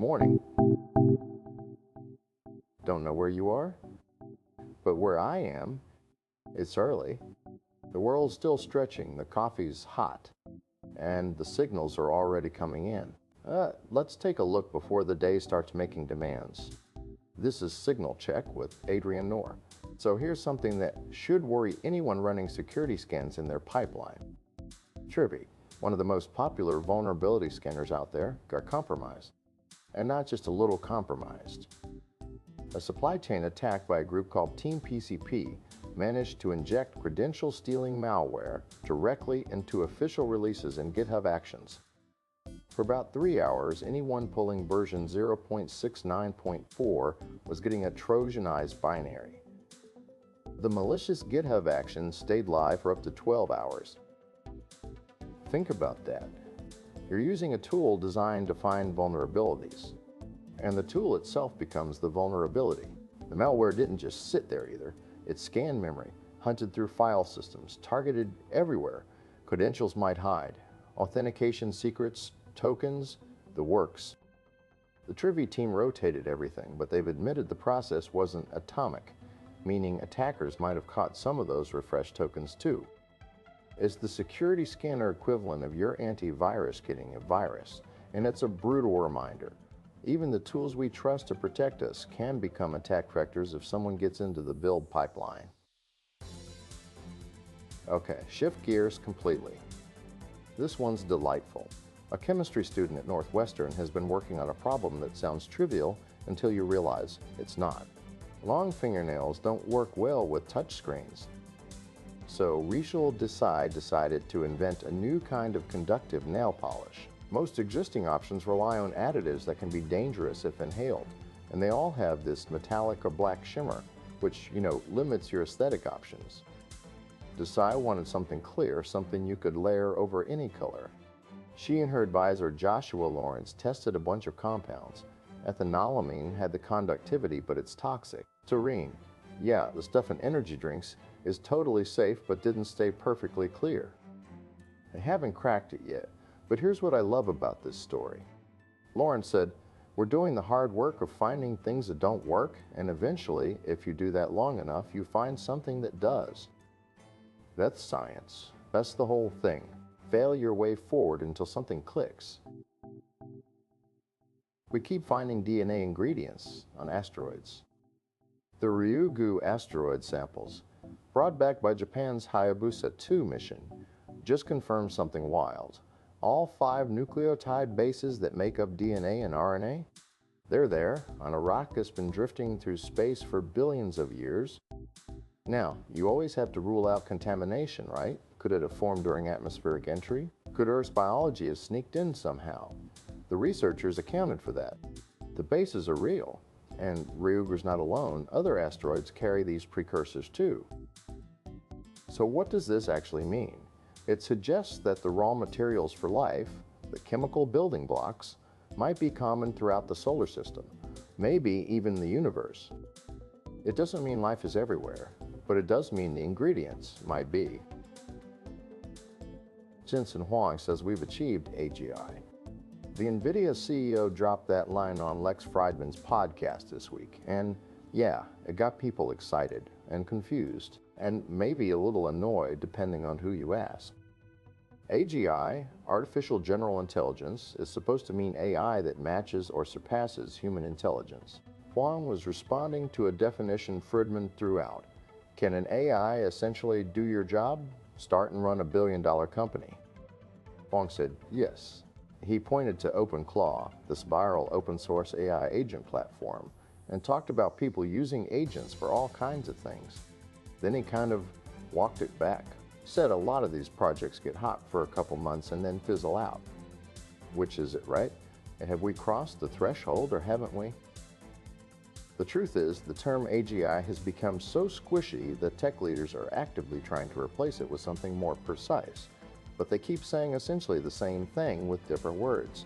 Morning. Don't know where you are? But where I am, it's early. The world's still stretching, the coffee's hot, and the signals are already coming in. Let's take a look before the day starts making demands. This is Signal Check with Adrian Knorr. So here's something that should worry anyone running security scans in their pipeline. Trivy, one of the most popular vulnerability scanners out there, got compromised. And not just a little compromised. A supply chain attack by a group called Team PCP managed to inject credential-stealing malware directly into official releases and GitHub Actions. For about 3 hours, anyone pulling version 0.69.4 was getting a Trojanized binary. The malicious GitHub Actions stayed live for up to 12 hours. Think about that. You're using a tool designed to find vulnerabilities, and the tool itself becomes the vulnerability. The malware didn't just sit there either. It scanned memory, hunted through file systems, targeted everywhere. Credentials might hide, authentication secrets, tokens, the works. The Trivy team rotated everything, but they've admitted the process wasn't atomic, meaning attackers might have caught some of those refreshed tokens too. It's the security scanner equivalent of your antivirus getting a virus, and it's a brutal reminder. Even the tools we trust to protect us can become attack vectors if someone gets into the build pipeline. Okay, shift gears completely. This one's delightful. A chemistry student at Northwestern has been working on a problem that sounds trivial until you realize it's not. Long fingernails don't work well with touchscreens. So Rachel Desai decided to invent a new kind of conductive nail polish. Most existing options rely on additives that can be dangerous if inhaled, and they all have this metallic or black shimmer, which, limits your aesthetic options. Desai wanted something clear, something you could layer over any color. She and her advisor Joshua Lawrence tested a bunch of compounds. Ethanolamine had the conductivity, but it's toxic. Taurine, yeah, the stuff in energy drinks, is totally safe but didn't stay perfectly clear. They haven't cracked it yet, but here's what I love about this story. Lawrence said, "We're doing the hard work of finding things that don't work, and eventually, if you do that long enough, you find something that does." That's science. That's the whole thing. Fail your way forward until something clicks. We keep finding DNA ingredients on asteroids. The Ryugu asteroid samples, brought back by Japan's Hayabusa 2 mission, just confirmed something wild. All 5 nucleotide bases that make up DNA and RNA, they're there on a rock that's been drifting through space for billions of years. Now, you always have to rule out contamination, right? Could it have formed during atmospheric entry? Could Earth's biology have sneaked in somehow? The researchers accounted for that. The bases are real, and Ryugu's not alone. Other asteroids carry these precursors too. So what does this actually mean? It suggests that the raw materials for life, the chemical building blocks, might be common throughout the solar system, maybe even the universe. It doesn't mean life is everywhere, but it does mean the ingredients might be. Jensen Huang says we've achieved AGI. The NVIDIA CEO dropped that line on Lex Fridman's podcast this week, and yeah, it got people excited and confused, and maybe a little annoyed depending on who you ask. AGI, Artificial General Intelligence, is supposed to mean AI that matches or surpasses human intelligence. Huang was responding to a definition Fridman threw out. Can an AI essentially do your job? Start and run a billion-dollar company? Huang said yes. He pointed to OpenClaw, the spiral open-source AI agent platform, and talked about people using agents for all kinds of things. Then he kind of walked it back. Said a lot of these projects get hot for a couple months and then fizzle out. Which is it, right? And have we crossed the threshold or haven't we? The truth is, the term AGI has become so squishy that tech leaders are actively trying to replace it with something more precise, but they keep saying essentially the same thing with different words.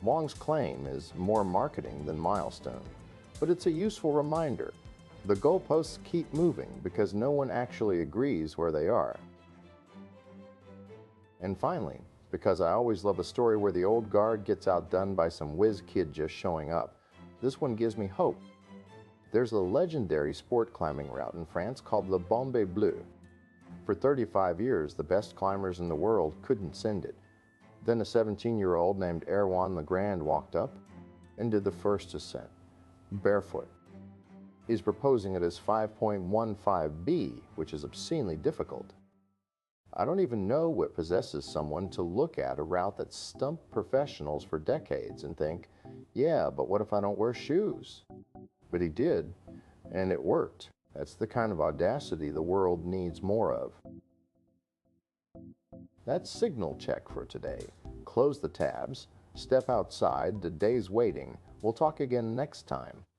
Huang's claim is more marketing than milestone, but it's a useful reminder. The goalposts keep moving because no one actually agrees where they are. And finally, because I always love a story where the old guard gets outdone by some whiz kid just showing up. This one gives me hope. There's a legendary sport climbing route in France called the Bombe Bleu. For 35 years, the best climbers in the world couldn't send it. Then a 17-year-old named Erwan Legrand walked up and did the first ascent, barefoot. He's proposing it as 5.15B, which is obscenely difficult. I don't even know what possesses someone to look at a route that stumped professionals for decades and think, yeah, but what if I don't wear shoes? But he did, and it worked. That's the kind of audacity the world needs more of. That's Signal Check for today. Close the tabs, step outside, the day's waiting. We'll talk again next time.